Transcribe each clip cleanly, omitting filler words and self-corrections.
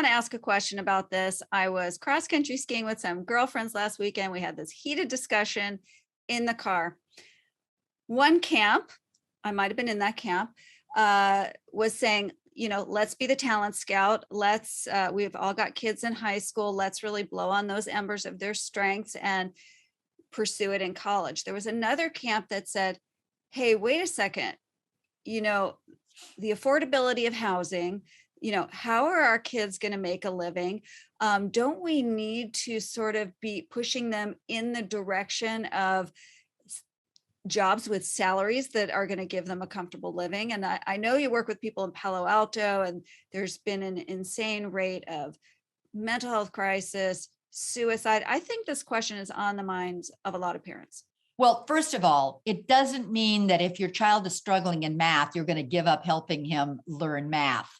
want to ask a question about this. I was cross country skiing with some girlfriends last weekend. We had this heated discussion in the car. One camp, I might have been in that camp, was saying, let's be the talent scout. We've all got kids in high school. Let's really blow on those embers of their strengths and pursue it in college. There was another camp that said, hey, wait a second, the affordability of housing, how are our kids going to make a living? Don't we need to sort of be pushing them in the direction of jobs with salaries that are going to give them a comfortable living? And I know you work with people in Palo Alto, and there's been an insane rate of mental health crisis, suicide. I think this question is on the minds of a lot of parents. Well, first of all, it doesn't mean that if your child is struggling in math, you're going to give up helping him learn math.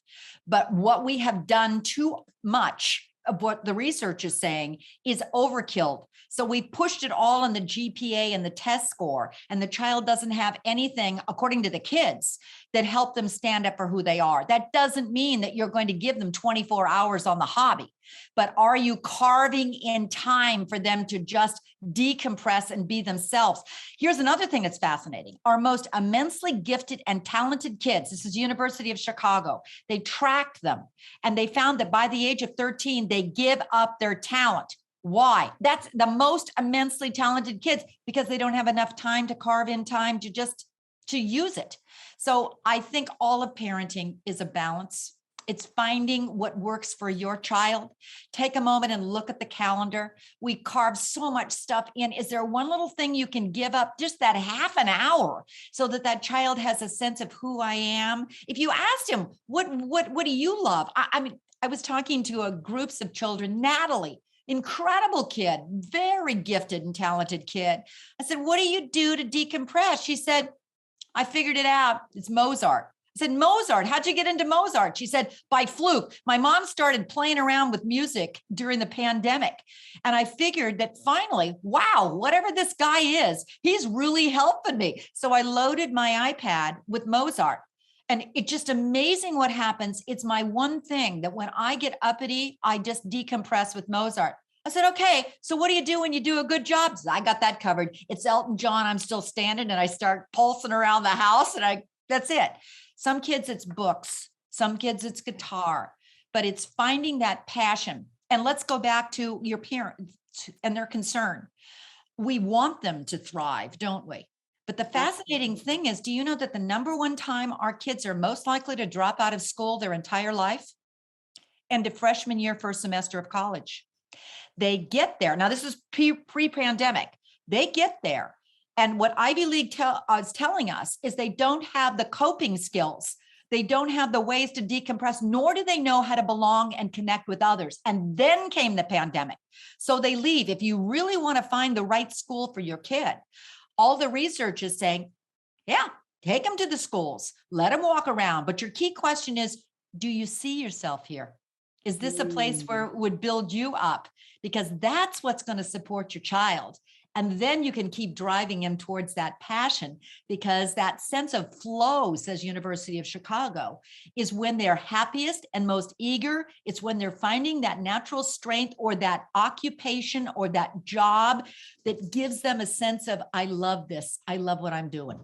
But what we have done too much of what the research is saying is overkill. So we pushed it all on the GPA and the test score, and the child doesn't have anything, according to the kids, that help them stand up for who they are. That doesn't mean that you're going to give them 24 hours on the hobby, but are you carving in time for them to just decompress and be themselves? Here's another thing that's fascinating. Our most immensely gifted and talented kids, this is University of Chicago, they tracked them and they found that by the age of 13, they give up their talent. Why? That's the most immensely talented kids, because they don't have enough time to carve in time to use it. So I think all of parenting is a balance. It's finding what works for your child. Take a moment and look at the calendar. We carve so much stuff in. Is there one little thing you can give up, just that half an hour, so that that child has a sense of who I am? If you asked him, what do you love? I was talking to groups of children. Natalie, incredible kid, very gifted and talented kid. I said, what do you do to decompress? She said, I figured it out. It's Mozart. I said, Mozart, how'd you get into Mozart? She said, by fluke. My mom started playing around with music during the pandemic. And I figured that finally, wow, whatever this guy is, he's really helping me. So I loaded my iPad with Mozart. And it's just amazing what happens. It's my one thing that when I get uppity, I just decompress with Mozart. I said, okay, so what do you do when you do a good job? I got that covered. It's Elton John, I'm still standing, and I start pulsing around the house, and that's it. Some kids, it's books. Some kids, it's guitar, but it's finding that passion. And let's go back to your parents and their concern. We want them to thrive, don't we? But the fascinating thing is, do you know that the number one time our kids are most likely to drop out of school their entire life? End of freshman year, first semester of college. They get there. Now, this is pre-pandemic. They get there. And what Ivy League is telling us is they don't have the coping skills. They don't have the ways to decompress, nor do they know how to belong and connect with others. And then came the pandemic. So they leave. If you really want to find the right school for your kid, all the research is saying, yeah, take them to the schools, let them walk around. But your key question is, do you see yourself here? Is this a place where it would build you up? Because that's what's going to support your child. And then you can keep driving him towards that passion, because that sense of flow, says University of Chicago, is when they're happiest and most eager. It's when they're finding that natural strength or that occupation or that job that gives them a sense of, I love this. I love what I'm doing.